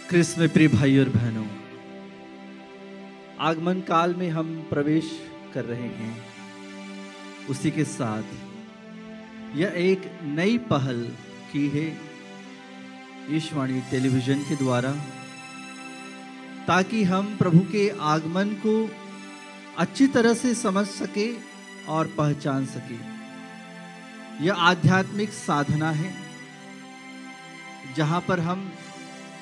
क्रिस्त में प्रिय भाई और बहनों, आगमन काल में हम प्रवेश कर रहे हैं। उसी के साथ यह एक नई पहल की है ईशवाणी टेलीविजन के द्वारा, ताकि हम प्रभु के आगमन को अच्छी तरह से समझ सके और पहचान सके। यह आध्यात्मिक साधना है जहां पर हम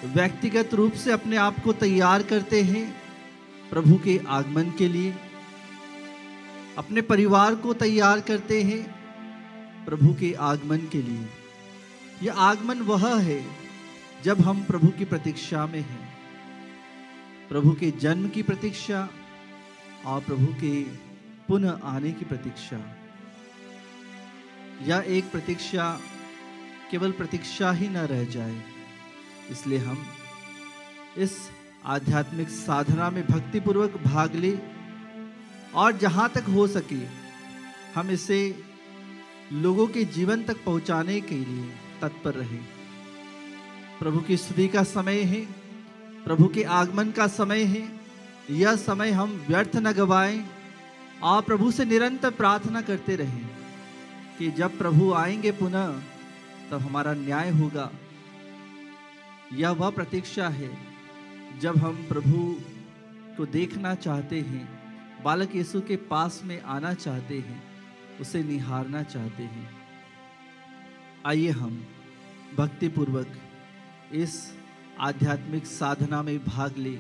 व्यक्तिगत रूप से अपने आप को तैयार करते हैं प्रभु के आगमन के लिए, अपने परिवार को तैयार करते हैं प्रभु के आगमन के लिए। यह आगमन वह है जब हम प्रभु की प्रतीक्षा में हैं, प्रभु के जन्म की प्रतीक्षा और प्रभु के पुनः आने की प्रतीक्षा। यह एक प्रतीक्षा केवल प्रतीक्षा ही न रह जाए, इसलिए हम इस आध्यात्मिक साधना में भक्तिपूर्वक भाग ले और जहां तक हो सके हम इसे लोगों के जीवन तक पहुंचाने के लिए तत्पर रहे। प्रभु की स्तुति का समय है, प्रभु के आगमन का समय है। यह समय हम व्यर्थ न गवाएं और प्रभु से निरंतर प्रार्थना करते रहें कि जब प्रभु आएंगे पुनः तब हमारा न्याय होगा। यह वह प्रतीक्षा है जब हम प्रभु को देखना चाहते हैं, बालक यीशु के पास में आना चाहते हैं, उसे निहारना चाहते हैं। आइए हम भक्तिपूर्वक इस आध्यात्मिक साधना में भाग लें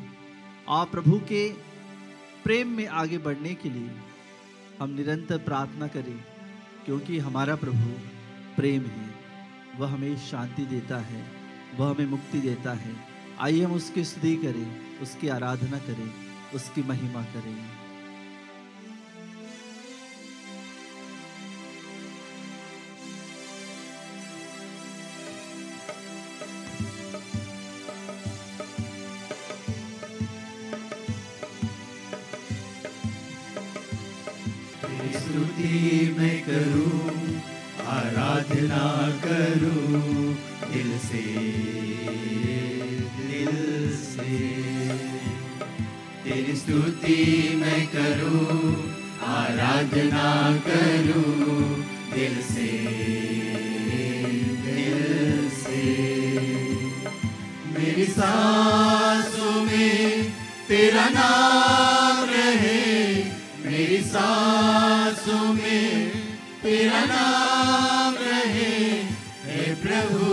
और प्रभु के प्रेम में आगे बढ़ने के लिए हम निरंतर प्रार्थना करें, क्योंकि हमारा प्रभु प्रेम है। वह हमें शांति देता है, वह हमें मुक्ति देता है। आइए हम उसकी स्तुति करें, उसकी आराधना करें, उसकी महिमा करें। स्तुति मैं करूं, आराधना करूं दिल से, दिल से। तेरी स्तुति मैं करूं, आराधना करूं दिल से, दिल से। मेरी सांसों में तेरा नाम रहे, मेरी सांसों में तेरा नाम रहे। हे प्रभु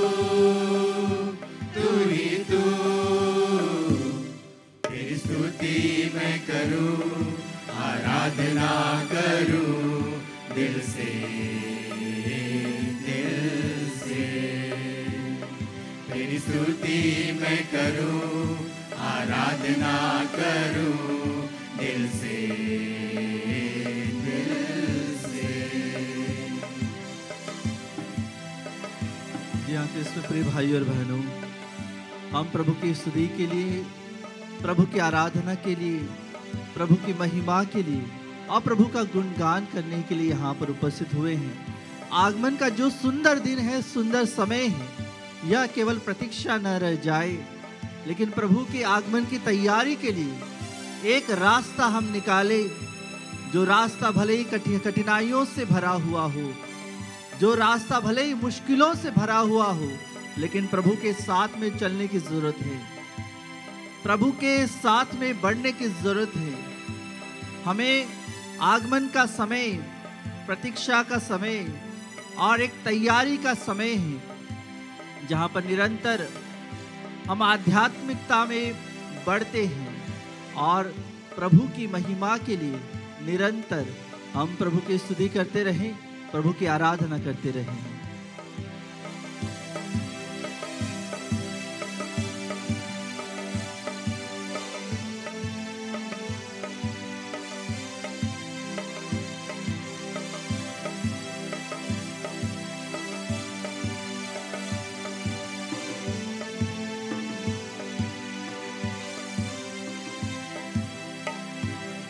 तू ही तू, तेरी स्तुति मैं करूं, आराधना करूं दिल से, दिल से। तेरी स्तुति मैं करूं, आराधना करूं दिल से, इसमें प्रिय भाई और बहनों, हम प्रभु की स्तुति के लिए, प्रभु की आराधना के लिए, प्रभु की महिमा के लिए और प्रभु का गुणगान करने के लिए यहाँ पर उपस्थित हुए हैं। आगमन का जो सुंदर दिन है, सुंदर समय है, यह केवल प्रतीक्षा न रह जाए, लेकिन प्रभु के आगमन की तैयारी के लिए एक रास्ता हम निकाले, जो रास्ता भले ही कठिनाइयों से भरा हुआ हो, जो रास्ता भले ही मुश्किलों से भरा हुआ हो, लेकिन प्रभु के साथ में चलने की जरूरत है, प्रभु के साथ में बढ़ने की जरूरत है। हमें आगमन का समय, प्रतीक्षा का समय और एक तैयारी का समय है, जहां पर निरंतर हम आध्यात्मिकता में बढ़ते हैं और प्रभु की महिमा के लिए निरंतर हम प्रभु की स्तुति करते रहें, प्रभु की आराधना करते रहें।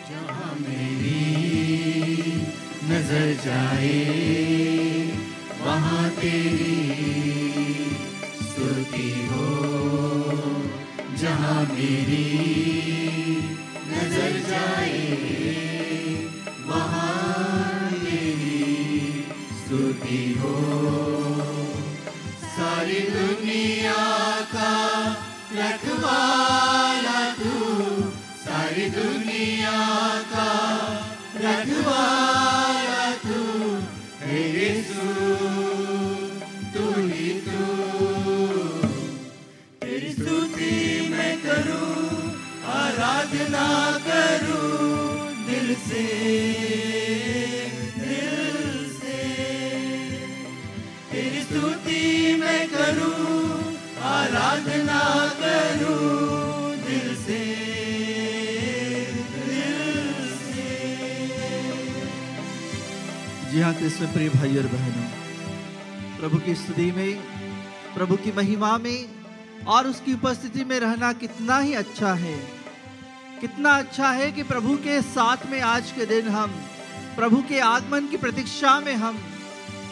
जहाँ मेरी नजर जाए वहाँ तेरी स्तुति हो, जहाँ मेरी नजर जाए वहाँ तेरी स्तुति हो। सारी दुनिया का रखवाला तू, सारी दुनिया का रखवाला तू है यीशु, तू ही तू। तेरी स्तुति मैं करूं, आराधना करूं दिल से, दिल से। तेरी स्तुति मैं करूं, आराधना करूं दिल से, दिल से। जी हाँ कृष्ण प्रिय भाई और बहनों, प्रभु की स्तुति में, प्रभु की महिमा में और उसकी उपस्थिति में रहना कितना ही अच्छा है। कितना अच्छा है कि प्रभु के साथ में आज के दिन हम प्रभु के आगमन की प्रतीक्षा में हम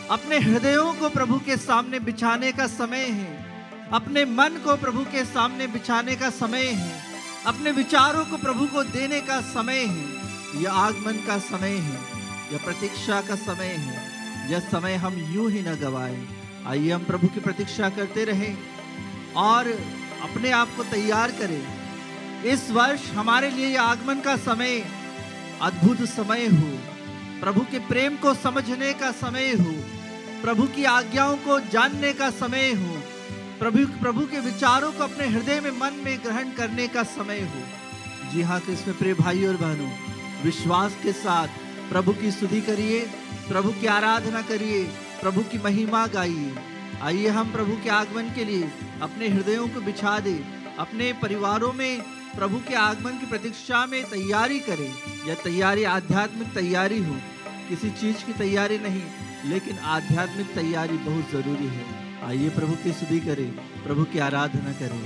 अपने हृदयों को प्रभु के सामने बिछाने का समय है। अपने मन को प्रभु के सामने बिछाने का समय है। अपने विचारों को प्रभु को देने का समय है। यह आगमन का समय है, यह प्रतीक्षा का समय है। यह समय हम यूं ही न गवाएं। आइए हम प्रभु की प्रतीक्षा करते रहें और अपने आप को तैयार करें। इस वर्ष हमारे लिए यह आगमन का समय अद्भुत समय हो, प्रभु के प्रेम को समझने का समय हो, प्रभु की आज्ञाओं को जानने का समय हो, प्रभु के विचारों को अपने हृदय में, मन में ग्रहण करने का समय हो। जी हाँ कृष्ण प्रिय भाई और बहनों, विश्वास के साथ प्रभु की स्तुति करिए, प्रभु की आराधना करिए, प्रभु की महिमा गाइए। आइए हम प्रभु के आगमन के लिए अपने हृदयों को बिछा दें, अपने परिवारों में प्रभु के आगमन की प्रतीक्षा में तैयारी करें। यह तैयारी आध्यात्मिक तैयारी हो, किसी चीज की तैयारी नहीं, लेकिन आध्यात्मिक तैयारी बहुत जरूरी है। आइए प्रभु की स्तुति करें, प्रभु की आराधना करें।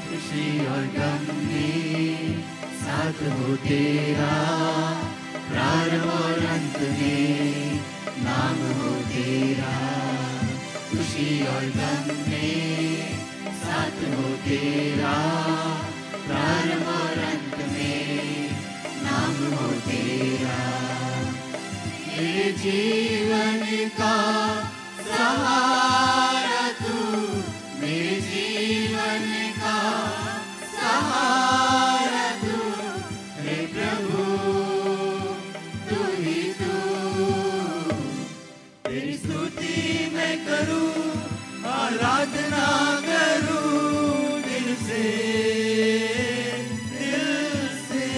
खुशी और गम में साथ हो तेरा, प्रारंभ और अंत में नाम हो तेरा। खुशी और गम में साथ हो तेरा, प्रारंभ और अंत में नाम हो तेरा। मेरे जीवन का सहारा तू, मेरे जीवन का सहारा तू है प्रभु, तू ही तू। तेरी स्तुति मैं करूं, आराधना करूं दिल से, दिल से।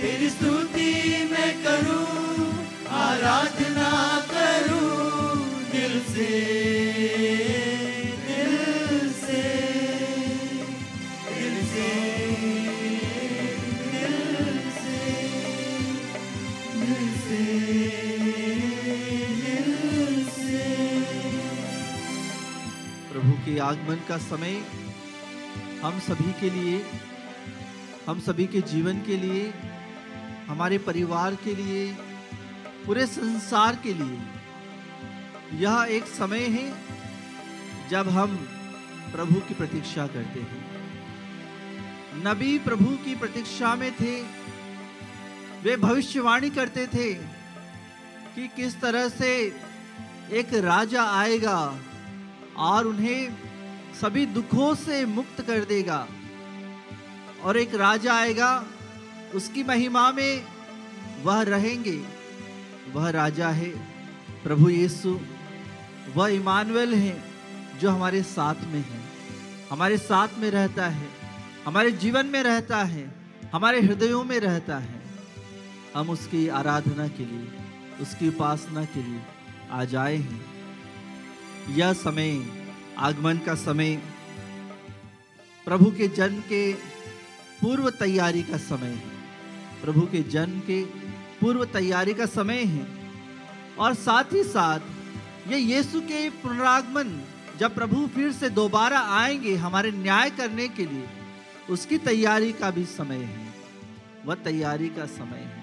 तेरी स्तुति मैं करूं, आराधना करूं दिल से, दिल से, दिल से, दिल से, दिल से, दिल से। प्रभु के आगमन का समय हम सभी के लिए, हम सभी के जीवन के लिए, हमारे परिवार के लिए, पूरे संसार के लिए यह एक समय है जब हम प्रभु की प्रतीक्षा करते हैं। नबी प्रभु की प्रतीक्षा में थे। वे भविष्यवाणी करते थे कि किस तरह से एक राजा आएगा और उन्हें सभी दुखों से मुक्त कर देगा। और एक राजा आएगा, उसकी महिमा में वह रहेंगे। वह राजा है प्रभु यीशु, वह इमानुएल है जो हमारे साथ में है, हमारे साथ में रहता है, हमारे जीवन में रहता है, हमारे हृदयों में रहता है। हम उसकी आराधना के लिए, उसकी उपासना के लिए आज आए हैं। यह समय, आगमन का समय, प्रभु के जन्म के पूर्व तैयारी का समय है। प्रभु के जन्म के पूर्व तैयारी का समय है, और साथ ही साथ ये यीशु के पुनरागमन, जब प्रभु फिर से दोबारा आएंगे हमारे न्याय करने के लिए, उसकी तैयारी का भी समय है। वह तैयारी का समय है।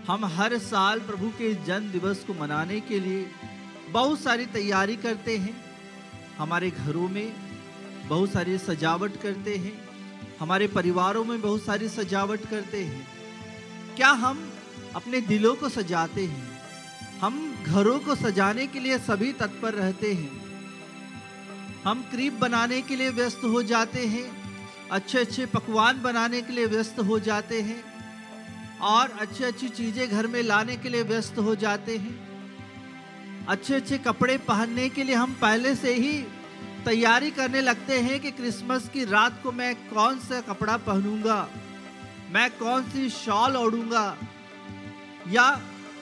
हम हर साल प्रभु के जन्म दिवस को मनाने के लिए बहुत सारी तैयारी करते हैं। हमारे घरों में बहुत सारी सजावट करते हैं, हमारे परिवारों में बहुत सारी सजावट करते हैं। क्या हम अपने दिलों को सजाते हैं? हम घरों को सजाने के लिए सभी तत्पर रहते हैं। हम क्रीब बनाने के लिए व्यस्त हो जाते हैं, अच्छे अच्छे पकवान बनाने के लिए व्यस्त हो जाते हैं, और अच्छी अच्छी चीजें घर में लाने के लिए व्यस्त हो जाते हैं। अच्छे अच्छे कपड़े पहनने के लिए हम पहले से ही तैयारी करने लगते हैं कि क्रिसमस की रात को मैं कौन सा कपड़ा पहनूंगा, मैं कौन सी शॉल ओढ़ूंगा, या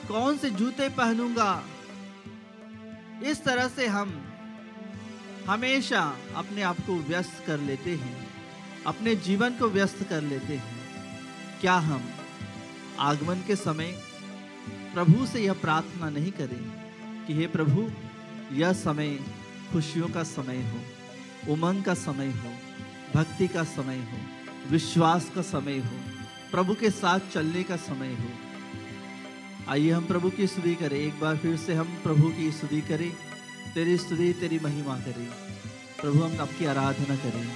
कौन से जूते पहनूंगा। इस तरह से हम हमेशा अपने आप को व्यस्त कर लेते हैं, अपने जीवन को व्यस्त कर लेते हैं। क्या हम आगमन के समय प्रभु से यह प्रार्थना नहीं करें कि हे प्रभु, यह समय खुशियों का समय हो, उमंग का समय हो, भक्ति का समय हो, विश्वास का समय हो, प्रभु के साथ चलने का समय हो। आइए हम प्रभु की स्तुति करें। एक बार फिर से हम प्रभु की स्तुति करें, तेरी स्तुति, तेरी महिमा करें। प्रभु, हम आपकी आराधना करें।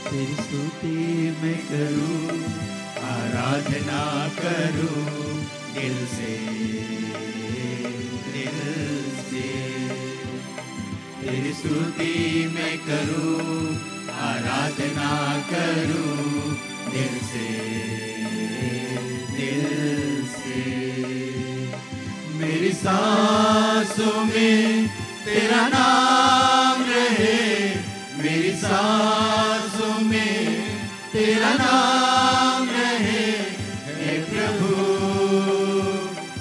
तेरी स्तुति मैं करूं, आराधना करूं दिल से, दिल से। तेरी स्तुति मैं करूं, आराधना करूं दिल से, दिल से। मेरी सांसों में तेरा नाम रहे, मेरी सांसों में तेरा नाम रहे। हे प्रभु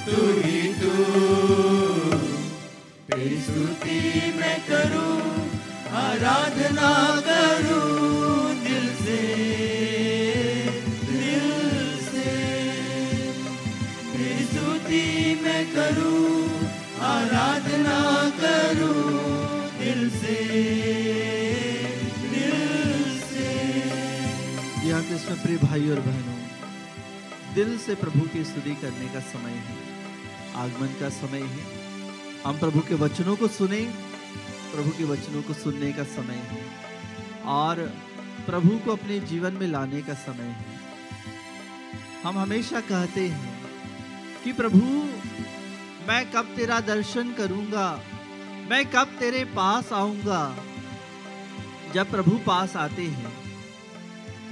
तू ही तू। तेरी स्तुति मैं करूं, आराधना करूं दिल से, दिल से। तेरी स्तुति मैं करूं, आराधना करूं दिल से, इसमें प्रिय भाई और बहनों, दिल से प्रभु की स्तुति करने का समय है, आगमन का समय है। हम प्रभु के वचनों को सुने, प्रभु के वचनों को सुनने का समय है, और प्रभु को अपने जीवन में लाने का समय है। हम हमेशा कहते हैं कि प्रभु, मैं कब तेरा दर्शन करूंगा, मैं कब तेरे पास आऊंगा। जब प्रभु पास आते हैं,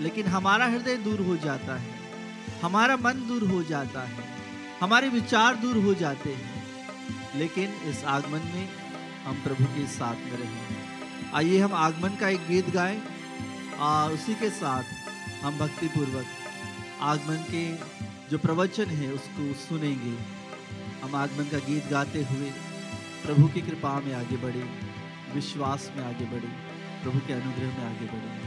लेकिन हमारा हृदय दूर हो जाता है, हमारा मन दूर हो जाता है, हमारे विचार दूर हो जाते हैं। लेकिन इस आगमन में हम प्रभु के साथ में रहें। आइए हम आगमन का एक गीत गाएं, और उसी के साथ हम भक्ति पूर्वक आगमन के जो प्रवचन है उसको सुनेंगे। हम आगमन का गीत गाते हुए प्रभु की कृपा में आगे बढ़े, विश्वास में आगे बढ़े, प्रभु के अनुग्रह में आगे बढ़े।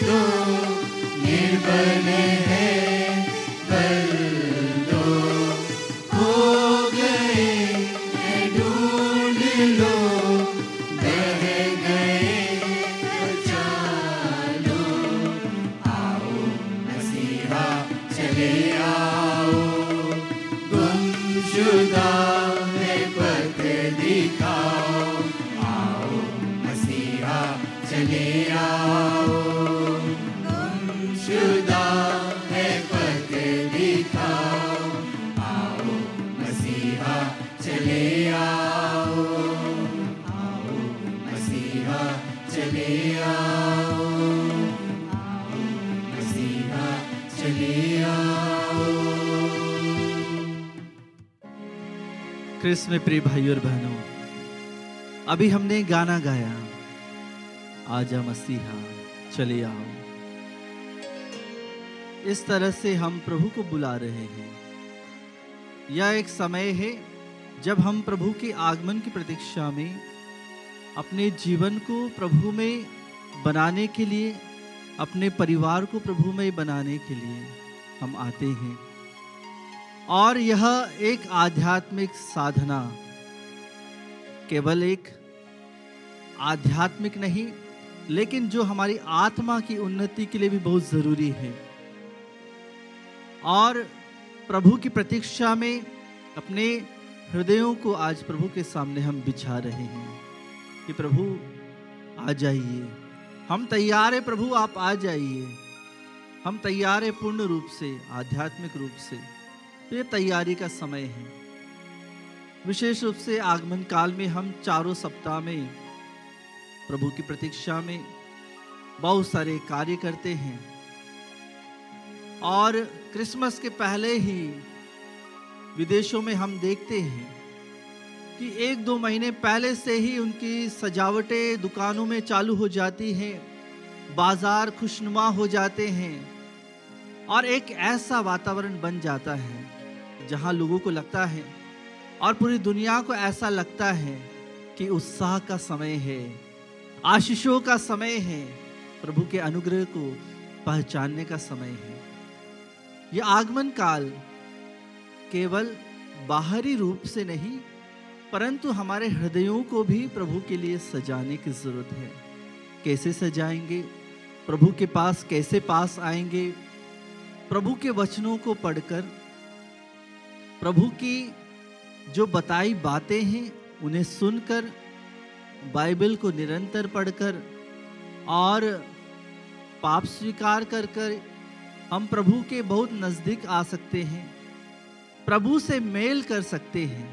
दो, निर्बल है बल दो, खो गए हैं ढूंढ लो, बह गए बचा लो, आओ मसीहा चले आओ, गुमशुदा है पथ दिखाओ, आओ मसीहा चले आओ, गुमशुदा है पथ दिखाओ, आओ मसीहा चले आओ, आओ मसीहा चले आओ, आओ मसीहा चले आओ। क्रिस में प्रिय भाई और बहनों, अभी हमने गाना गाया, आजा मसीहा चले आओ। इस तरह से हम प्रभु को बुला रहे हैं। यह एक समय है जब हम प्रभु के आगमन की प्रतीक्षा में अपने जीवन को प्रभु में बनाने के लिए, अपने परिवार को प्रभु में बनाने के लिए हम आते हैं। और यह एक आध्यात्मिक साधना केवल एक आध्यात्मिक नहीं, लेकिन जो हमारी आत्मा की उन्नति के लिए भी बहुत जरूरी है। और प्रभु की प्रतीक्षा में अपने हृदयों को आज प्रभु के सामने हम बिछा रहे हैं कि प्रभु आ जाइए, हम तैयार हैं प्रभु, आप आ जाइए। हम तैयार हैं पूर्ण रूप से, आध्यात्मिक रूप से। तो ये तैयारी का समय है। विशेष रूप से आगमन काल में हम चारों सप्ताह में प्रभु की प्रतीक्षा में बहुत सारे कार्य करते हैं। और क्रिसमस के पहले ही विदेशों में हम देखते हैं कि 1-2 महीने पहले से ही उनकी सजावटें दुकानों में चालू हो जाती हैं, बाजार खुशनुमा हो जाते हैं और एक ऐसा वातावरण बन जाता है जहां लोगों को लगता है और पूरी दुनिया को ऐसा लगता है कि उत्साह का समय है, आशीषों का समय है, प्रभु के अनुग्रह को पहचानने का समय है। यह आगमन काल केवल बाहरी रूप से नहीं, परंतु हमारे हृदयों को भी प्रभु के लिए सजाने की जरूरत है। कैसे सजाएंगे? प्रभु के पास कैसे पास आएंगे? प्रभु के वचनों को पढ़कर, प्रभु की जो बताई बातें हैं उन्हें सुनकर, बाइबल को निरंतर पढ़कर और पाप स्वीकार कर कर हम प्रभु के बहुत नजदीक आ सकते हैं, प्रभु से मेल कर सकते हैं।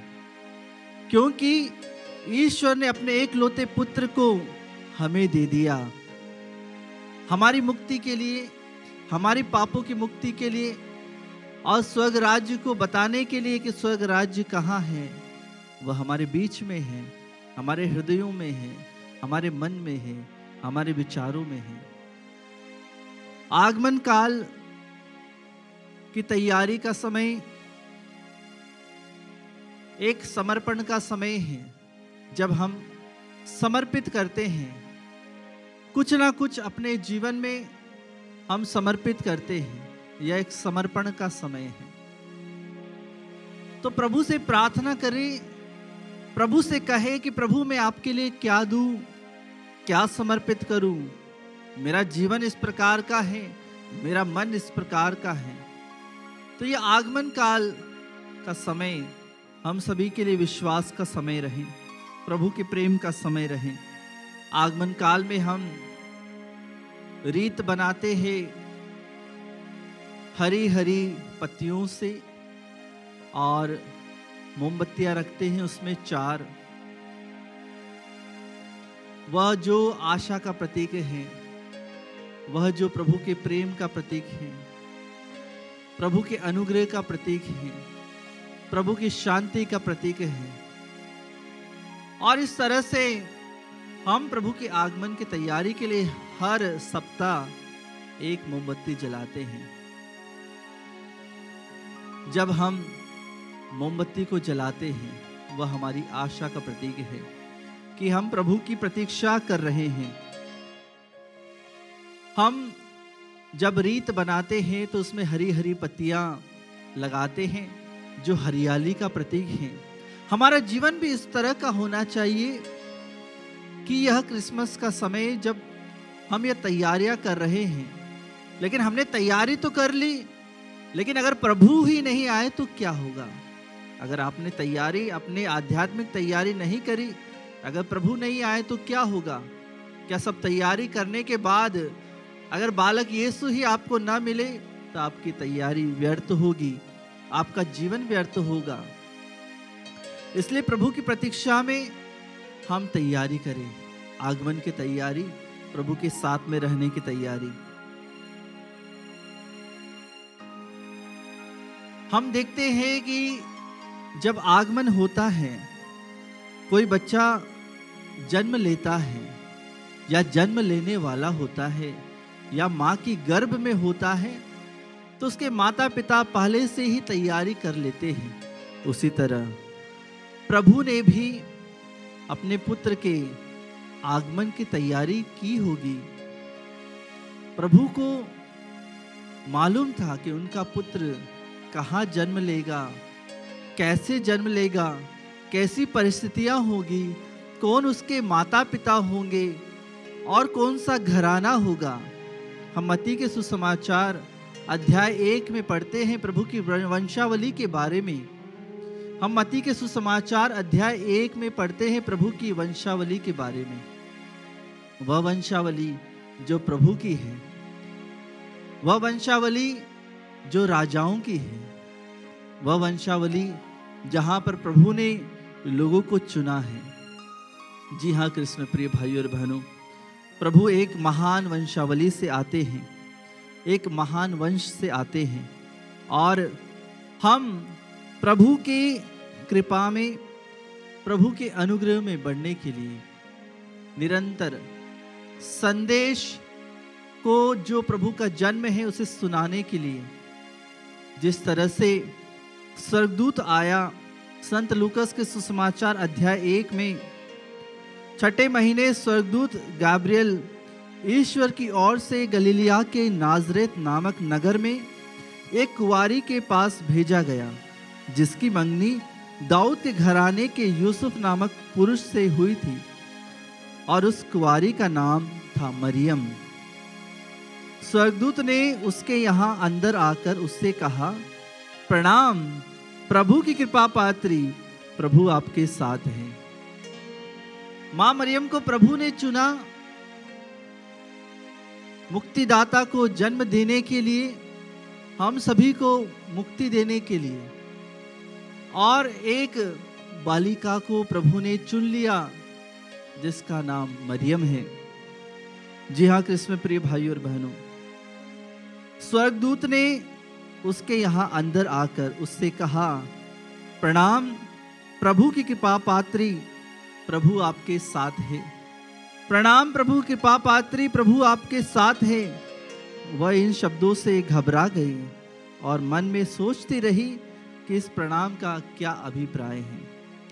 क्योंकि ईश्वर ने अपने एकलौते पुत्र को हमें दे दिया, हमारी मुक्ति के लिए, हमारी पापों की मुक्ति के लिए और स्वर्ग राज्य को बताने के लिए कि स्वर्ग राज्य कहाँ है। वह हमारे बीच में है, हमारे हृदयों में है, हमारे मन में है, हमारे विचारों में है। आगमन काल की तैयारी का समय एक समर्पण का समय है, जब हम समर्पित करते हैं, कुछ ना कुछ अपने जीवन में हम समर्पित करते हैं। यह एक समर्पण का समय है। तो प्रभु से प्रार्थना करें, प्रभु से कहे कि प्रभु मैं आपके लिए क्या दूं, क्या समर्पित करूं। मेरा जीवन इस प्रकार का है, मेरा मन इस प्रकार का है। तो यह आगमन काल का समय हम सभी के लिए विश्वास का समय रहे, प्रभु के प्रेम का समय रहे। आगमन काल में हम रीत बनाते हैं हरी हरी पत्तियों से और मोमबत्तियां रखते हैं, उसमें 4। वह जो आशा का प्रतीक है, वह जो प्रभु के प्रेम का प्रतीक है, प्रभु के अनुग्रह का प्रतीक है, प्रभु की शांति का प्रतीक है। और इस तरह से हम प्रभु के आगमन की तैयारी के लिए हर सप्ताह एक मोमबत्ती जलाते हैं। जब हम मोमबत्ती को जलाते हैं, वह हमारी आशा का प्रतीक है कि हम प्रभु की प्रतीक्षा कर रहे हैं। हम जब रीत बनाते हैं तो उसमें हरी हरी पत्तियां लगाते हैं जो हरियाली का प्रतीक है। हमारा जीवन भी इस तरह का होना चाहिए कि यह क्रिसमस का समय जब हम ये तैयारियां कर रहे हैं, लेकिन हमने तैयारी तो कर ली, लेकिन अगर प्रभु ही नहीं आए तो क्या होगा? अगर आपने तैयारी, अपने आध्यात्मिक तैयारी नहीं करी, अगर प्रभु नहीं आए तो क्या होगा? क्या सब तैयारी करने के बाद अगर बालक यीशु ही आपको ना मिले तो आपकी तैयारी व्यर्थ होगी, आपका जीवन व्यर्थ होगा। इसलिए प्रभु की प्रतीक्षा में हम तैयारी करें, आगमन की तैयारी, प्रभु के साथ में रहने की तैयारी। हम देखते हैं कि जब आगमन होता है, कोई बच्चा जन्म लेता है या जन्म लेने वाला होता है या माँ की गर्भ में होता है, तो उसके माता पिता पहले से ही तैयारी कर लेते हैं। उसी तरह प्रभु ने भी अपने पुत्र के आगमन की तैयारी की होगी। प्रभु को मालूम था कि उनका पुत्र कहाँ जन्म लेगा, कैसे जन्म लेगा, कैसी परिस्थितियां होगी, कौन उसके माता पिता होंगे और कौन सा घराना होगा। हम मत्ती के सुसमाचार अध्याय 1 में पढ़ते हैं प्रभु की वंशावली के बारे में। हम मत्ती के सुसमाचार अध्याय 1 में पढ़ते हैं प्रभु की वंशावली के बारे में। वह वंशावली जो प्रभु की है, वह वंशावली जो राजाओं की है, वह वंशावली जहां पर प्रभु ने लोगों को चुना है। जी हाँ कृष्ण प्रिय भाई और बहनों, प्रभु एक महान वंशावली से आते हैं, एक महान वंश से आते हैं, और हम प्रभु की कृपा में, प्रभु के अनुग्रह में बढ़ने के लिए निरंतर संदेश को, जो प्रभु का जन्म है उसे सुनाने के लिए, जिस तरह से स्वर्गदूत आया संत लूकस के सुसमाचार अध्याय 1 में, छठे महीने स्वर्गदूत गैब्रियल ईश्वर की ओर से गलीलिया के नाजरेत नामक नगर में एक कुंवारी के पास भेजा गया, जिसकी मंगनी दाऊद के घराने के यूसुफ नामक पुरुष से हुई थी, और उस कुंवारी का नाम था मरियम। स्वर्गदूत ने उसके यहाँ अंदर आकर उससे कहा, प्रणाम प्रभु की कृपा पात्री, प्रभु आपके साथ है। मां मरियम को प्रभु ने चुना मुक्तिदाता को जन्म देने के लिए, हम सभी को मुक्ति देने के लिए, और एक बालिका को प्रभु ने चुन लिया जिसका नाम मरियम है। जी हाँ कृष्ण प्रिय भाई और बहनों, स्वर्गदूत ने उसके यहाँ अंदर आकर उससे कहा, प्रणाम प्रभु की कृपा पात्री, प्रभु आपके साथ है। प्रणाम प्रभु कृपा पात्री, प्रभु आपके साथ है। वह इन शब्दों से घबरा गई और मन में सोचती रही कि इस प्रणाम का क्या अभिप्राय है,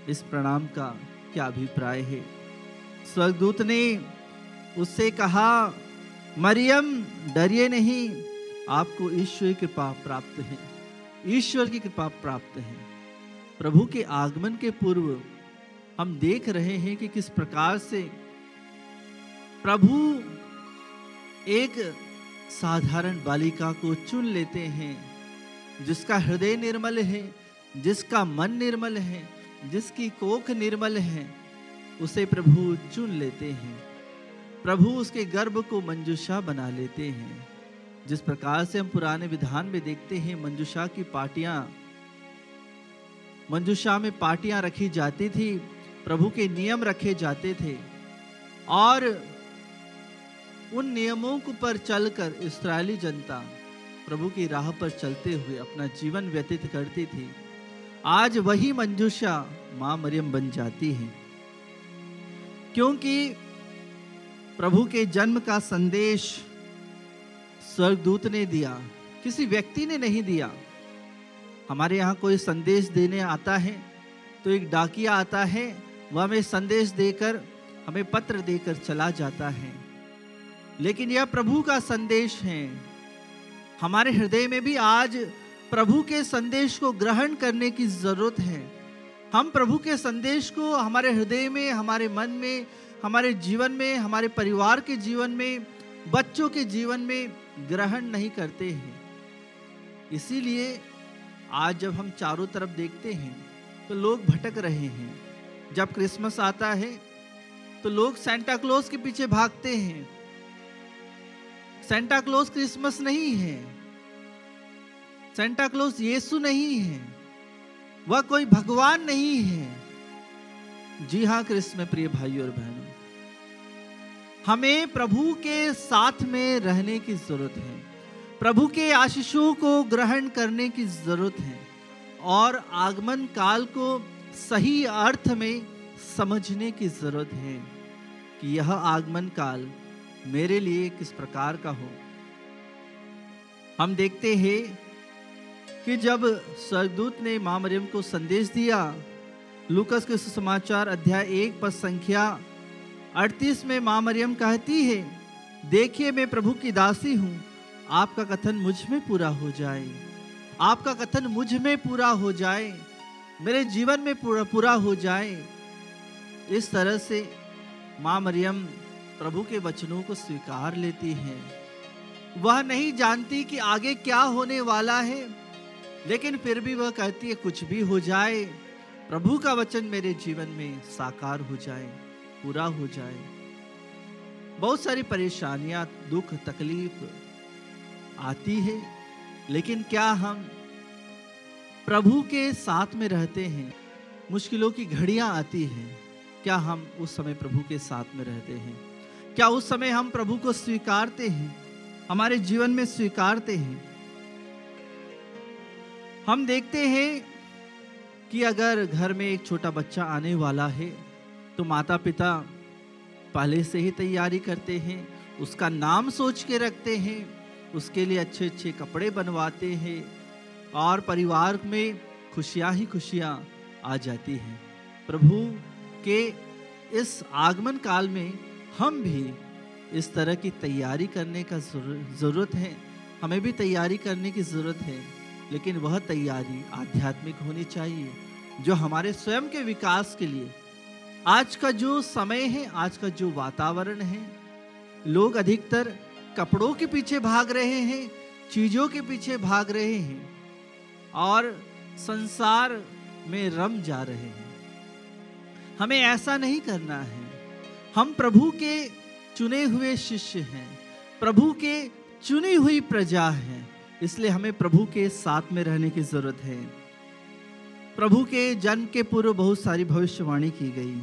इस प्रणाम का क्या अभिप्राय है। स्वर्गदूत ने उससे कहा, मरियम डरिए नहीं, आपको ईश्वर की कृपा प्राप्त है, ईश्वर की कृपा प्राप्त है। प्रभु के आगमन के पूर्व हम देख रहे हैं कि किस प्रकार से प्रभु एक साधारण बालिका को चुन लेते हैं, जिसका हृदय निर्मल है, जिसका मन निर्मल है, जिसकी कोख निर्मल है, उसे प्रभु चुन लेते हैं। प्रभु उसके गर्भ को मंजूषा बना लेते हैं। जिस प्रकार से हम पुराने विधान में देखते हैं, मंजूषा में पार्टियां रखी जाती थी, प्रभु के नियम रखे जाते थे, और उन नियमों को पर चलकर इस्राएली जनता प्रभु की राह पर चलते हुए अपना जीवन व्यतीत करती थी। आज वही मंजूषा मां मरियम बन जाती है, क्योंकि प्रभु के जन्म का संदेश स्वर्गदूत ने दिया, किसी व्यक्ति ने नहीं दिया। हमारे यहाँ कोई संदेश देने आता है तो एक डाकिया आता है, वह हमें संदेश देकर, हमें पत्र देकर चला जाता है। लेकिन यह प्रभु का संदेश है, हमारे हृदय में भी आज प्रभु के संदेश को ग्रहण करने की जरूरत है। हम प्रभु के संदेश को हमारे हृदय में, हमारे मन में, हमारे जीवन में, हमारे परिवार के जीवन में, बच्चों के जीवन में ग्रहण नहीं करते हैं। इसीलिए आज जब हम चारों तरफ देखते हैं तो लोग भटक रहे हैं। जब क्रिसमस आता है तो लोग सेंटा क्लॉज के पीछे भागते हैं। सेंटा क्लॉज क्रिसमस नहीं है, सेंटा क्लॉज यीशु नहीं है, वह कोई भगवान नहीं है। जी हाँ क्रिस्म में प्रिय भाइयों और बहनों, हमें प्रभु के साथ में रहने की जरूरत है, प्रभु के आशीषों को ग्रहण करने की जरूरत है और आगमन काल को सही अर्थ में समझने की जरूरत है कि यह आगमन काल मेरे लिए किस प्रकार का हो। हम देखते हैं कि जब स्वर्गदूत ने मां मरियम को संदेश दिया, लूकस के सुसमाचार अध्याय 1 पद संख्या 38 में मां मरियम कहती है, देखिए मैं प्रभु की दासी हूं, आपका कथन मुझ में पूरा हो जाए, आपका कथन मुझ में पूरा हो जाए, मेरे जीवन में पूरा हो जाए। इस तरह से मां मरियम प्रभु के वचनों को स्वीकार लेती है। वह नहीं जानती कि आगे क्या होने वाला है, लेकिन फिर भी वह कहती है कुछ भी हो जाए, प्रभु का वचन मेरे जीवन में साकार हो जाए, पूरा हो जाए। बहुत सारी परेशानियां, दुख, तकलीफ आती है, लेकिन क्या हम प्रभु के साथ में रहते हैं? मुश्किलों की घड़ियां आती हैं, क्या हम उस समय प्रभु के साथ में रहते हैं? क्या उस समय हम प्रभु को स्वीकारते हैं, हमारे जीवन में स्वीकारते हैं? हम देखते हैं कि अगर घर में एक छोटा बच्चा आने वाला है तो माता पिता पहले से ही तैयारी करते हैं, उसका नाम सोच के रखते हैं, उसके लिए अच्छे अच्छे कपड़े बनवाते हैं और परिवार में खुशियां ही खुशियां आ जाती हैं। प्रभु के इस आगमन काल में हम भी इस तरह की तैयारी करने का जरूरत है, हमें भी तैयारी करने की जरूरत है, लेकिन वह तैयारी आध्यात्मिक होनी चाहिए जो हमारे स्वयं के विकास के लिए। आज का जो समय है, आज का जो वातावरण है, लोग अधिकतर कपड़ों के पीछे भाग रहे हैं, चीजों के पीछे भाग रहे हैं और संसार में रम जा रहे हैं। हमें ऐसा नहीं करना है। हम प्रभु के चुने हुए शिष्य हैं, प्रभु के चुनी हुई प्रजा हैं, इसलिए हमें प्रभु के साथ में रहने की जरूरत है। प्रभु के जन्म के पूर्व बहुत सारी भविष्यवाणी की गई,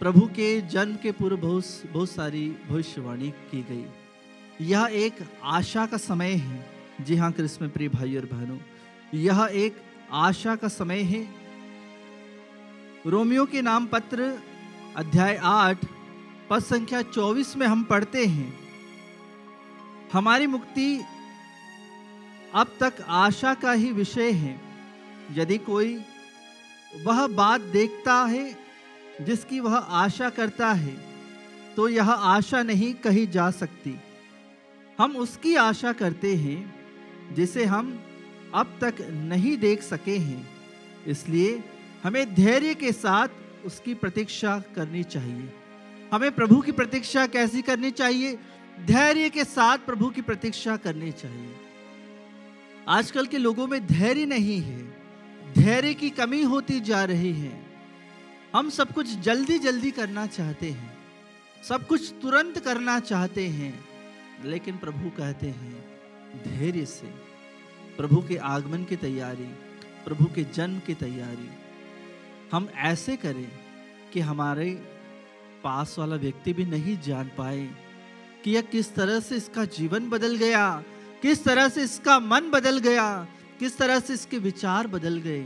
प्रभु के जन्म के पूर्व बहुत सारी भविष्यवाणी की गई। यह एक आशा का समय है। जी हाँ क्रिस्म में प्रिय भाई और बहनों, यह एक आशा का समय है। रोमियो के नाम पत्र अध्याय 8 पद संख्या 24 में हम पढ़ते हैं, हमारी मुक्ति अब तक आशा का ही विषय है। यदि कोई वह बात देखता है जिसकी वह आशा करता है, तो यह आशा नहीं कही जा सकती। हम उसकी आशा करते हैं जिसे हम अब तक नहीं देख सके हैं, इसलिए हमें धैर्य के साथ उसकी प्रतीक्षा करनी चाहिए। हमें प्रभु की प्रतीक्षा कैसी करनी चाहिए? धैर्य के साथ प्रभु की प्रतीक्षा करनी चाहिए। आजकल के लोगों में धैर्य नहीं है, धैर्य की कमी होती जा रही है। हम सब कुछ जल्दी जल्दी करना चाहते हैं, सब कुछ तुरंत करना चाहते हैं, लेकिन प्रभु कहते हैं धैर्य से प्रभु के आगमन की तैयारी, प्रभु के जन्म की तैयारी हम ऐसे करें कि हमारे पास वाला व्यक्ति भी नहीं जान पाए कि यह किस तरह से इसका जीवन बदल गया, किस तरह से इसका मन बदल गया, किस तरह से इसके विचार बदल गए।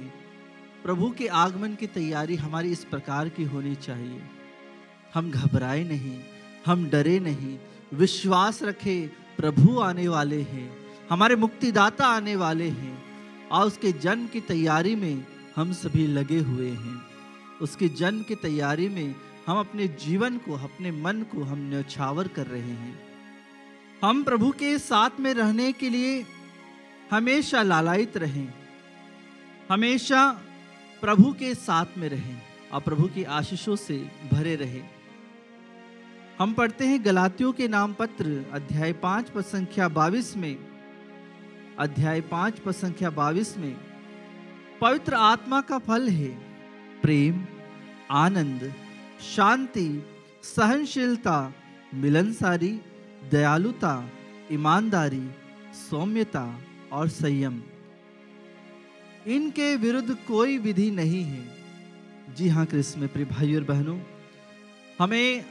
प्रभु के आगमन की तैयारी हमारी इस प्रकार की होनी चाहिए। हम घबराए नहीं, हम डरे नहीं, विश्वास रखें प्रभु आने वाले हैं, हमारे मुक्तिदाता आने वाले हैं और उसके जन्म की तैयारी में हम सभी लगे हुए हैं। उसके जन्म की तैयारी में हम अपने जीवन को, अपने मन को हम न्यौछावर कर रहे हैं। हम प्रभु के साथ में रहने के लिए हमेशा लालायित रहें, हमेशा प्रभु के साथ में रहें और प्रभु की आशीषों से भरे रहें। हम पढ़ते हैं गलातियों के नाम पत्र अध्याय 5 पद संख्या 22 में, अध्याय 5 पद संख्या 22 में पवित्र आत्मा का फल है प्रेम, आनंद, शांति, सहनशीलता, मिलनसारी, दयालुता, ईमानदारी, सौम्यता और संयम। इनके विरुद्ध कोई विधि नहीं है। जी हाँ क्रिस्त में प्रिय भाइयों और बहनों, हमें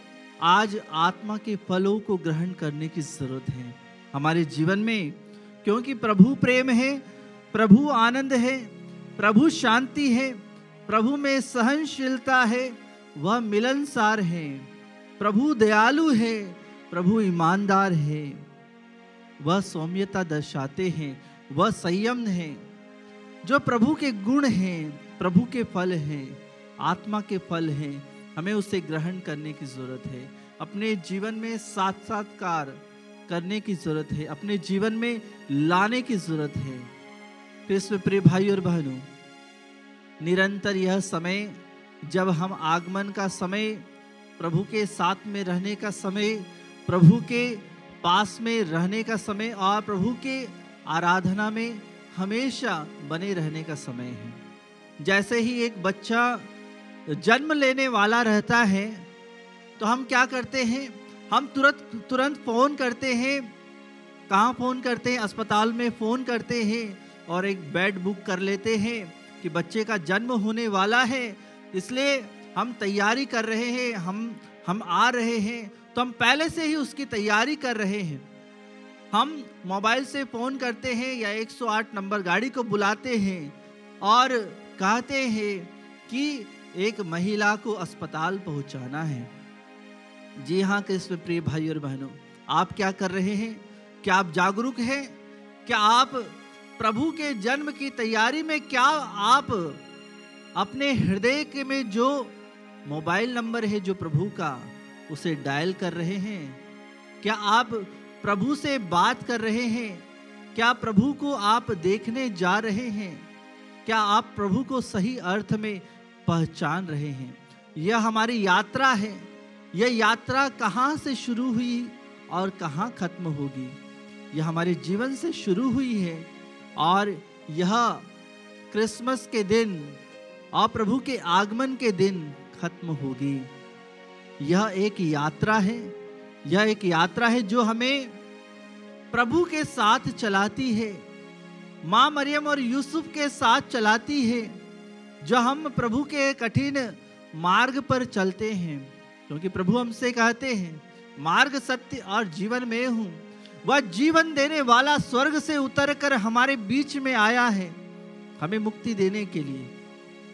आज आत्मा के फलों को ग्रहण करने की जरूरत है हमारे जीवन में, क्योंकि प्रभु प्रेम है, प्रभु आनंद है, प्रभु शांति है, प्रभु में सहनशीलता है, वह मिलनसार है, प्रभु दयालु है, प्रभु ईमानदार है, वह सौम्यता दर्शाते हैं, वह संयम है। जो प्रभु के गुण हैं, प्रभु के फल हैं, आत्मा के फल हैं, हमें उसे ग्रहण करने की जरूरत है, अपने जीवन में साक्षात्कार करने की जरूरत है, अपने जीवन में लाने की जरूरत है। कृष्ण प्रिय भाई और बहनों, निरंतर यह समय, जब हम आगमन का समय, प्रभु के साथ में रहने का समय, प्रभु के पास में रहने का समय और प्रभु के आराधना में हमेशा बने रहने का समय है। जैसे ही एक बच्चा जन्म लेने वाला रहता है तो हम क्या करते हैं, हम तुरंत फोन करते हैं। कहाँ फोन करते हैं? अस्पताल में फोन करते हैं और एक बेड बुक कर लेते हैं कि बच्चे का जन्म होने वाला है, इसलिए हम तैयारी कर रहे हैं, हम आ रहे हैं, तो हम पहले से ही उसकी तैयारी कर रहे हैं। हम मोबाइल से फ़ोन करते हैं या 108 नंबर गाड़ी को बुलाते हैं और कहते हैं कि एक महिला को अस्पताल पहुंचाना है। जी हाँ कृष्ण प्रिय भाई और बहनों, आप क्या कर रहे हैं? क्या आप जागरूक हैं? क्या आप प्रभु के जन्म की तैयारी में, क्या आप अपने हृदय के में जो मोबाइल नंबर है जो प्रभु का, उसे डायल कर रहे हैं? क्या आप प्रभु से बात कर रहे हैं? क्या प्रभु को आप देखने जा रहे हैं? क्या आप प्रभु को सही अर्थ में पहचान रहे हैं? यह हमारी यात्रा है। यह यात्रा कहाँ से शुरू हुई और कहाँ खत्म होगी? यह हमारे जीवन से शुरू हुई है और यह क्रिसमस के दिन और प्रभु के आगमन के दिन खत्म होगी। यह एक यात्रा है, यह एक यात्रा है जो हमें प्रभु के साथ चलाती है, माँ मरियम और यूसुफ के साथ चलाती है, जो हम प्रभु के कठिन मार्ग पर चलते हैं, क्योंकि प्रभु हमसे कहते हैं मार्ग, सत्य और जीवन में हूँ। वह जीवन देने वाला स्वर्ग से उतरकर हमारे बीच में आया है हमें मुक्ति देने के लिए।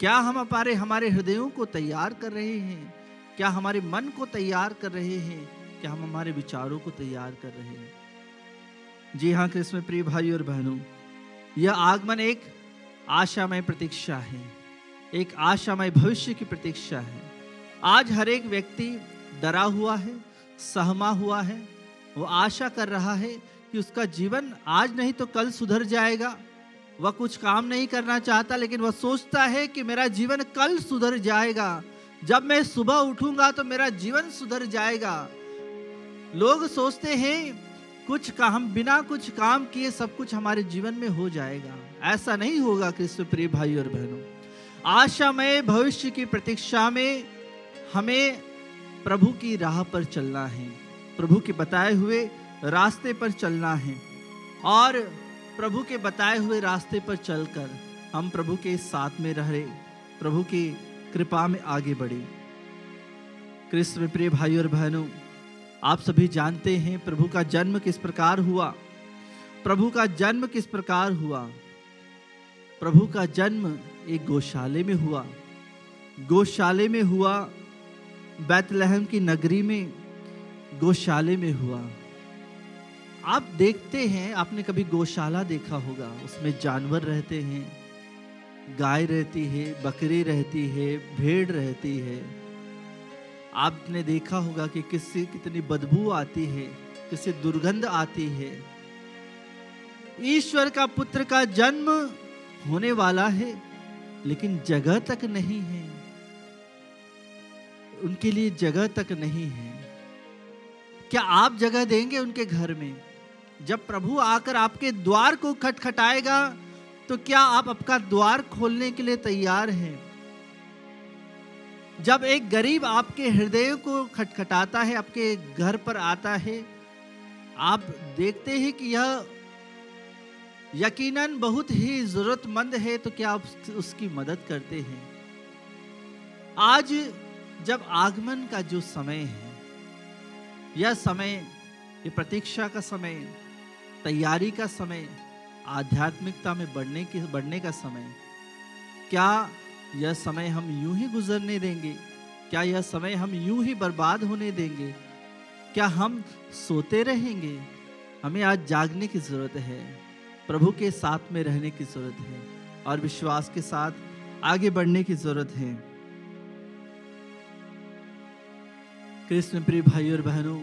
क्या हम हमारे हृदयों को तैयार कर रहे हैं? क्या हमारे मन को तैयार कर रहे हैं? क्या हम हमारे विचारों को तैयार कर रहे हैं? जी हाँ कृष्ण प्रिय भाई और बहनों, यह आगमन एक आशामय प्रतीक्षा है, एक आशामय भविष्य की प्रतीक्षा है। आज हर एक व्यक्ति डरा हुआ है, सहमा हुआ है। वो आशा कर रहा है कि उसका जीवन आज नहीं तो कल सुधर जाएगा। वह कुछ काम नहीं करना चाहता, लेकिन वह सोचता है कि मेरा जीवन कल सुधर जाएगा, जब मैं सुबह उठूंगा तो मेरा जीवन सुधर जाएगा। लोग सोचते हैं हम बिना कुछ काम किए सब कुछ हमारे जीवन में हो जाएगा। ऐसा नहीं होगा कृष्ण प्रिय भाई और बहनों। आशामय भविष्य की प्रतीक्षा में हमें प्रभु की राह पर चलना है, प्रभु के बताए हुए रास्ते पर चलना है और प्रभु के बताए हुए रास्ते पर चलकर हम प्रभु के साथ में रहे, प्रभु की कृपा में आगे बढ़े। कृष्ण प्रिय भाई और बहनों, आप सभी जानते हैं प्रभु का जन्म किस प्रकार हुआ। प्रभु का जन्म किस प्रकार हुआ? प्रभु का जन्म एक गौशाले में हुआ। गौशाले में हुआ, बैतलहम की नगरी में गौशाले में हुआ। आप देखते हैं, आपने कभी गौशाला देखा होगा, उसमें जानवर रहते हैं, गाय रहती है, बकरी रहती है, भेड़ रहती है। आपने देखा होगा कि कितनी बदबू आती है किसी दुर्गंध आती है। ईश्वर का पुत्र का जन्म होने वाला है, लेकिन जगह तक नहीं है, उनके लिए जगह तक नहीं है। क्या आप जगह देंगे उनके घर में? जब प्रभु आकर आपके द्वार को खटखटाएगा तो क्या आप आपका द्वार खोलने के लिए तैयार हैं? जब एक गरीब आपके हृदय को खटखटाता है, आपके घर पर आता है, आप देखते हैं कि यह यकीनन बहुत ही जरूरतमंद है, तो क्या आप उसकी मदद करते हैं? आज जब आगमन का जो समय है, यह समय, ये प्रतीक्षा का समय, तैयारी का समय, आध्यात्मिकता में बढ़ने का समय, क्या यह समय हम यूं ही गुजरने देंगे? क्या यह समय हम यूं ही बर्बाद होने देंगे? क्या हम सोते रहेंगे? हमें आज जागने की जरूरत है, प्रभु के साथ में रहने की जरूरत है और विश्वास के साथ आगे बढ़ने की जरूरत है। कृष्ण प्रिय भाई और बहनों,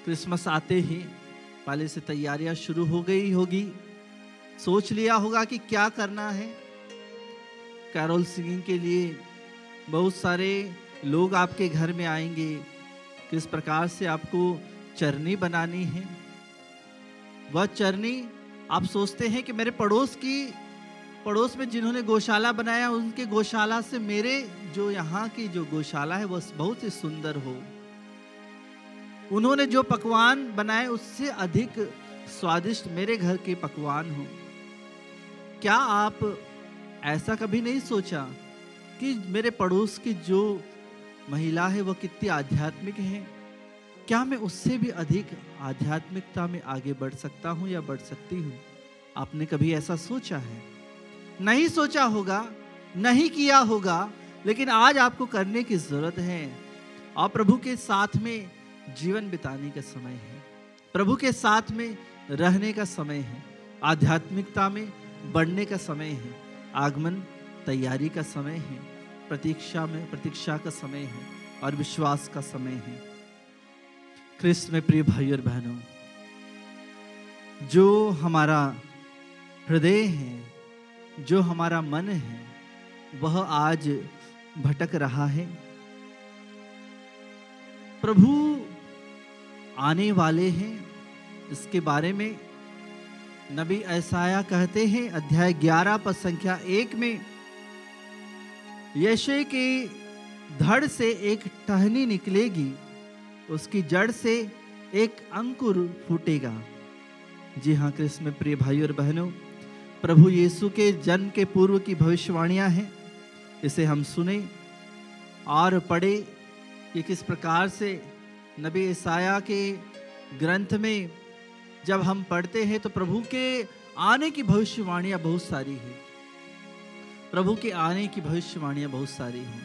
क्रिसमस आते ही पहले से तैयारियां शुरू हो गई होगी। सोच लिया होगा कि क्या करना है। कैरोल सिंगिंग के लिए बहुत सारे लोग आपके घर में आएंगे। किस प्रकार से आपको चरनी बनानी है, वह चरनी आप सोचते हैं कि मेरे पड़ोस में जिन्होंने गौशाला बनाया, उनके गौशाला से मेरे जो यहाँ की जो गौशाला है वह बहुत ही सुंदर हो, उन्होंने जो पकवान बनाए उससे अधिक स्वादिष्ट मेरे घर के पकवान हो। क्या आप ऐसा कभी नहीं सोचा कि मेरे पड़ोस की जो महिला है वह कितनी आध्यात्मिक है? क्या मैं उससे भी अधिक आध्यात्मिकता में आगे बढ़ सकता हूं या बढ़ सकती हूं? आपने कभी ऐसा सोचा है? नहीं सोचा होगा, नहीं किया होगा, लेकिन आज आपको करने की जरूरत है। और प्रभु के साथ में जीवन बिताने का समय है, प्रभु के साथ में रहने का समय है, आध्यात्मिकता में बढ़ने का समय है, आगमन तैयारी का समय है, प्रतीक्षा का समय है और विश्वास का समय है। ख्रिस्त में प्रिय भाई और बहनों, जो हमारा हृदय है, जो हमारा मन है, वह आज भटक रहा है। प्रभु आने वाले हैं, इसके बारे में नबी यशायाह कहते हैं, अध्याय 11 पद संख्या 1 में, यशय के धड़ से एक टहनी निकलेगी, उसकी जड़ से एक अंकुर फूटेगा। जी हाँ कृष्ण में प्रिय भाई और बहनों, प्रभु यीशु के जन्म के पूर्व की भविष्यवाणियां हैं। इसे हम सुने और पढ़े कि किस प्रकार से नबी यशायाह के ग्रंथ में जब हम पढ़ते हैं तो प्रभु के आने की भविष्यवाणियां बहुत सारी हैं। प्रभु के आने की भविष्यवाणियां बहुत सारी हैं।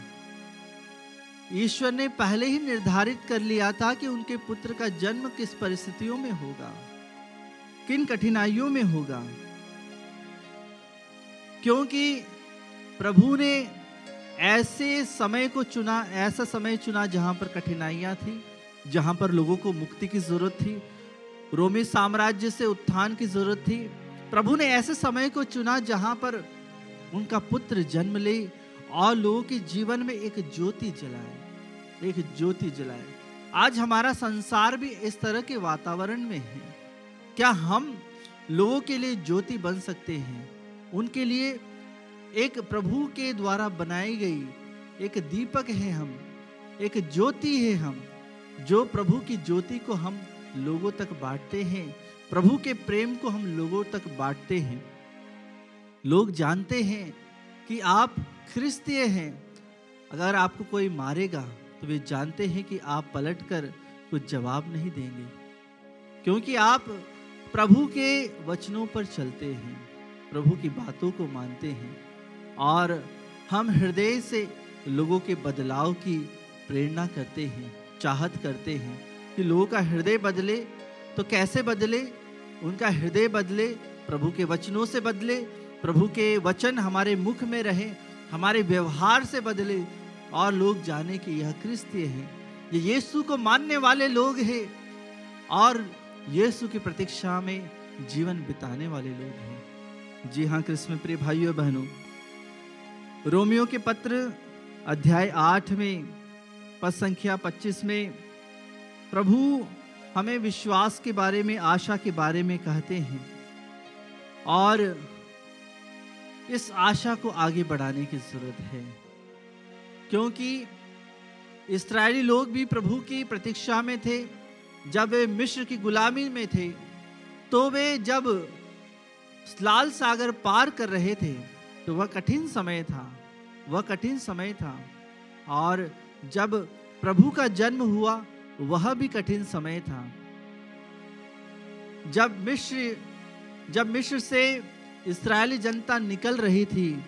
ईश्वर ने पहले ही निर्धारित कर लिया था कि उनके पुत्र का जन्म किस परिस्थितियों में होगा, किन कठिनाइयों में होगा, क्योंकि प्रभु ने ऐसे समय को चुना, ऐसा समय चुना जहां पर कठिनाइयां थी, जहां पर लोगों को मुक्ति की जरूरत थी, रोमी साम्राज्य से उत्थान की जरूरत थी। प्रभु ने ऐसे समय को चुना जहां पर उनका पुत्र जन्म ले और लोगों के जीवन में एक ज्योति जलाए, एक ज्योति जलाए। आज हमारा संसार भी इस तरह के वातावरण में है। क्या हम लोगों के लिए ज्योति बन सकते हैं? उनके लिए एक प्रभु के द्वारा बनाई गई एक दीपक है हम, एक ज्योति है हम, जो प्रभु की ज्योति को हम लोगों तक बांटते हैं, प्रभु के प्रेम को हम लोगों तक बांटते हैं। लोग जानते हैं कि आप ख्रिस्तीय हैं। अगर आपको कोई मारेगा तो वे जानते हैं कि आप पलटकर कुछ जवाब नहीं देंगे, क्योंकि आप प्रभु के वचनों पर चलते हैं, प्रभु की बातों को मानते हैं। और हम हृदय से लोगों के बदलाव की प्रेरणा करते हैं, चाहत करते हैं कि लोगों का हृदय बदले। तो कैसे बदले? उनका हृदय बदले, प्रभु के वचनों से बदले, प्रभु के वचन हमारे मुख में रहे, हमारे व्यवहार से बदले और लोग जाने कि यह क्रिस्तीय है, ये यीशु को मानने वाले लोग हैं। और यीशु की प्रतीक्षा में जीवन बिताने वाले लोग हैं। जी हाँ क्रिस्त में प्रिय भाइयों बहनों, रोमियो के पत्र अध्याय 8 में पद संख्या 25 में प्रभु हमें विश्वास के बारे में, आशा के बारे में कहते हैं और इस आशा को आगे बढ़ाने की जरूरत है, क्योंकि इस्राएली लोग भी प्रभु की प्रतीक्षा में थे। जब वे मिस्र की गुलामी में थे तो वे जब लाल सागर पार कर रहे थे तो वह कठिन समय था, और जब प्रभु का जन्म हुआ वह भी कठिन समय था। जब मिस्र से इस्राएली जनता निकल रही थी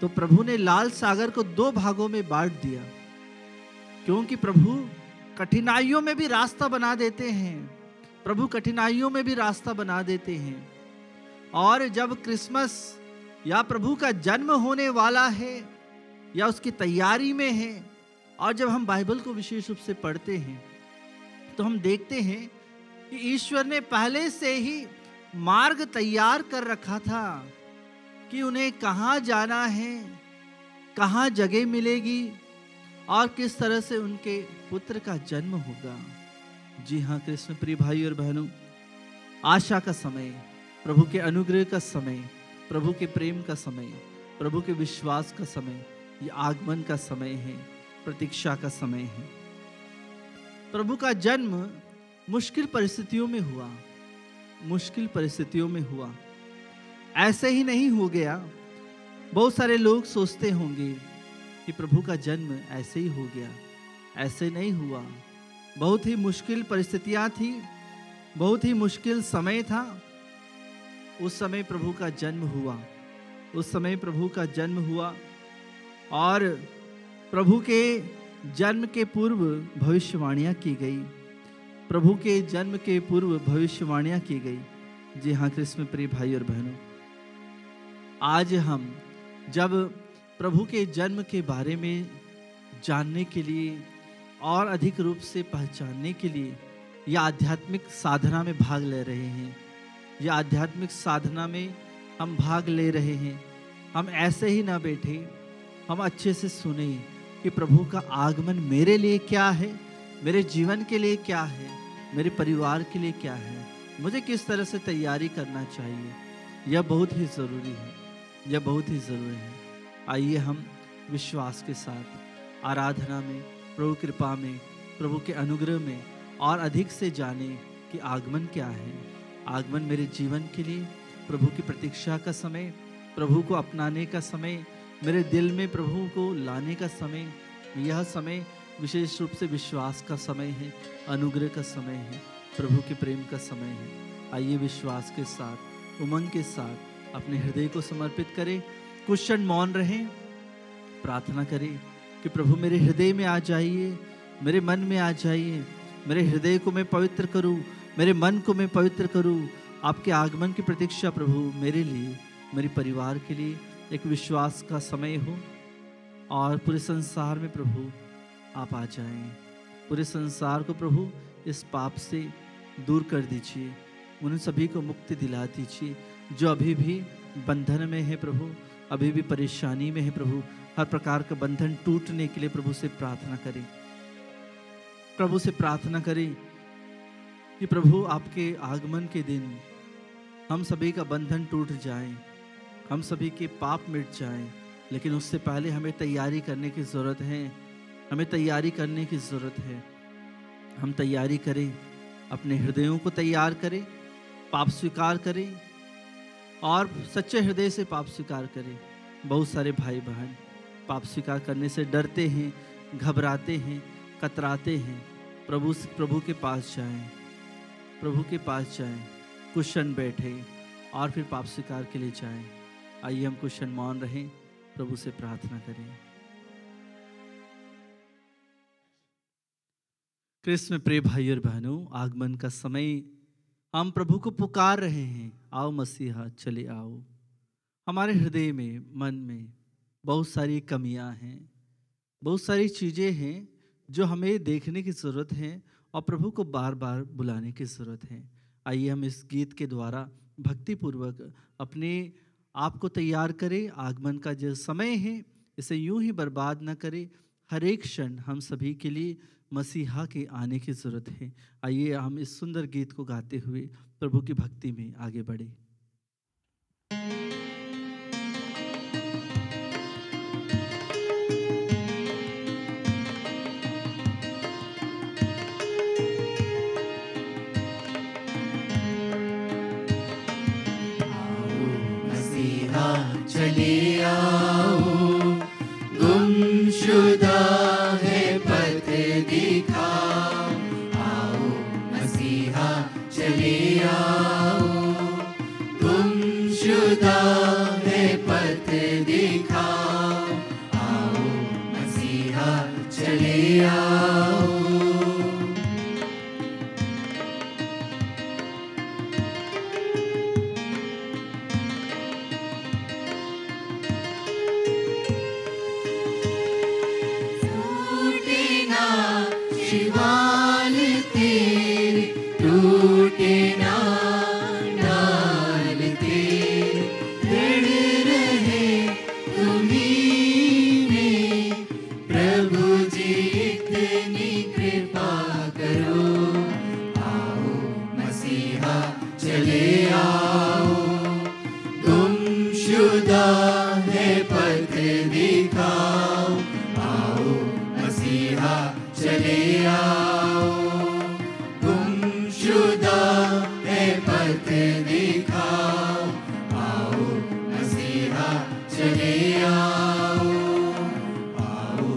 तो प्रभु ने लाल सागर को 2 भागों में बांट दिया, क्योंकि प्रभु कठिनाइयों में भी रास्ता बना देते हैं। और जब क्रिसमस या प्रभु का जन्म होने वाला है या उसकी तैयारी में है, और जब हम बाइबल को विशेष रूप से पढ़ते हैं तो हम देखते हैं कि ईश्वर ने पहले से ही मार्ग तैयार कर रखा था कि उन्हें कहाँ जाना है, कहाँ जगह मिलेगी और किस तरह से उनके पुत्र का जन्म होगा। जी हाँ कृष्ण प्रिय भाई और बहनों, आशा का समय, प्रभु के अनुग्रह का समय, प्रभु के प्रेम का समय, प्रभु के विश्वास का समय, ये आगमन का समय है, प्रतीक्षा का समय है। प्रभु का जन्म मुश्किल परिस्थितियों में हुआ, ऐसे ही नहीं हो गया। बहुत सारे लोग सोचते होंगे कि प्रभु का जन्म ऐसे ही हो गया, ऐसे नहीं हुआ। बहुत ही मुश्किल परिस्थितियां थी, बहुत ही मुश्किल समय था। उस समय प्रभु का जन्म हुआ और प्रभु के जन्म के पूर्व भविष्यवाणियां की गई। जी हाँ कृष्ण प्रिय भाई और बहनों, आज हम जब प्रभु के जन्म के बारे में जानने के लिए और अधिक रूप से पहचानने के लिए यह आध्यात्मिक साधना में भाग ले रहे हैं, हम ऐसे ही ना बैठे, हम अच्छे से सुने कि प्रभु का आगमन मेरे लिए क्या है, मेरे जीवन के लिए क्या है, मेरे परिवार के लिए क्या है, मुझे किस तरह से तैयारी करना चाहिए। यह बहुत ही ज़रूरी है। आइए हम विश्वास के साथ आराधना में, प्रभु कृपा में, प्रभु के अनुग्रह में और अधिक से जाने कि आगमन क्या है। आगमन मेरे जीवन के लिए प्रभु की प्रतीक्षा का समय, प्रभु को अपनाने का समय, मेरे दिल में प्रभु को लाने का समय। यह समय विशेष रूप से विश्वास का समय है, अनुग्रह का समय है, प्रभु के प्रेम का समय है। आइए विश्वास के साथ, उमंग के साथ अपने हृदय को समर्पित करें, कुछ क्षण मौन रहें, प्रार्थना करें कि प्रभु मेरे हृदय में आ जाइए, मेरे मन में आ जाइए, मेरे हृदय को मैं पवित्र करूं, मेरे मन को मैं पवित्र करूं। आपके आगमन की प्रतीक्षा प्रभु मेरे लिए, मेरे परिवार के लिए एक विश्वास का समय हो और पूरे संसार में प्रभु आप आ जाएं। पूरे संसार को प्रभु इस पाप से दूर कर दीजिए, उन सभी को मुक्ति दिला दीजिए जो अभी भी बंधन में है प्रभु, अभी भी परेशानी में है प्रभु। हर प्रकार का बंधन टूटने के लिए प्रभु से प्रार्थना करें कि प्रभु आपके आगमन के दिन हम सभी का बंधन टूट जाए, हम सभी के पाप मिट जाएं। लेकिन उससे पहले हमें तैयारी करने की ज़रूरत है। हम तैयारी करें, अपने हृदयों को तैयार करें, पाप स्वीकार करें और सच्चे हृदय से पाप स्वीकार करें। बहुत सारे भाई बहन पाप स्वीकार करने से डरते हैं, घबराते हैं, कतराते हैं। प्रभु के पास जाएं, कुछ क्षण बैठे और फिर पाप स्वीकार के लिए जाएं। आइए हम कुछ क्षण मौन रहें, प्रभु से प्रार्थना करें। कृष्ण में प्रिय भाई और बहनों, आगमन का समय हम प्रभु को पुकार रहे हैं, आओ मसीहा चले आओ। हमारे हृदय में, मन में बहुत सारी कमियां हैं, बहुत सारी चीज़ें हैं जो हमें देखने की ज़रूरत है और प्रभु को बार बार बुलाने की ज़रूरत है। आइए हम इस गीत के द्वारा भक्तिपूर्वक अपने आप को तैयार करें। आगमन का जो समय है इसे यूं ही बर्बाद न करें। हर एक क्षण हम सभी के लिए मसीहा के आने की ज़रूरत है। आइए हम इस सुंदर गीत को गाते हुए प्रभु की भक्ति में आगे बढ़े। चले आओ, गुमशुदा है पथ दिखाओ। आओ मसीहा चले आओ, गुमशुदा है पथ दिखाओ। आओ मसीहा चले आओ। शिवाल तेरे टूटे ना डाल तेरे, दृढ़ रहे तुम्हीं में। प्रभु जी इतनी कृपा करो। आओ मसीहा चले आओ, गुमशुदा है पथ दिखाओ। आओ मसीहा चले आओ, गुमशुदा है पथ दिखाओ। आओ मसीहा चले आओ। आओ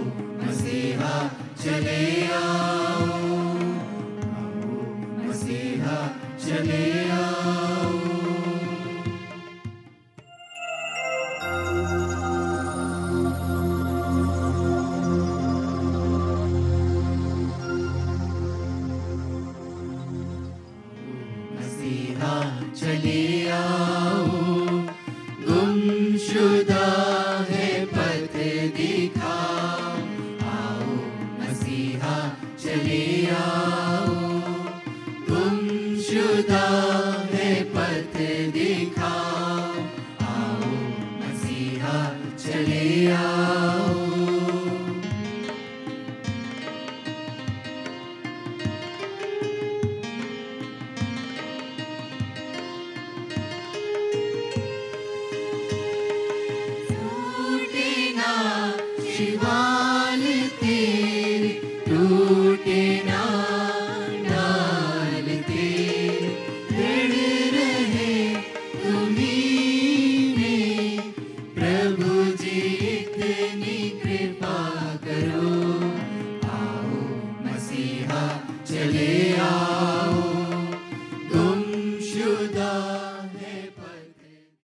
मसीहा चले आओ। आओ मसीहा चले आओ। चले आओ, गुमशुदा है पथ दिखाओ। आओ मसीहा चले आओ, गुमशुदा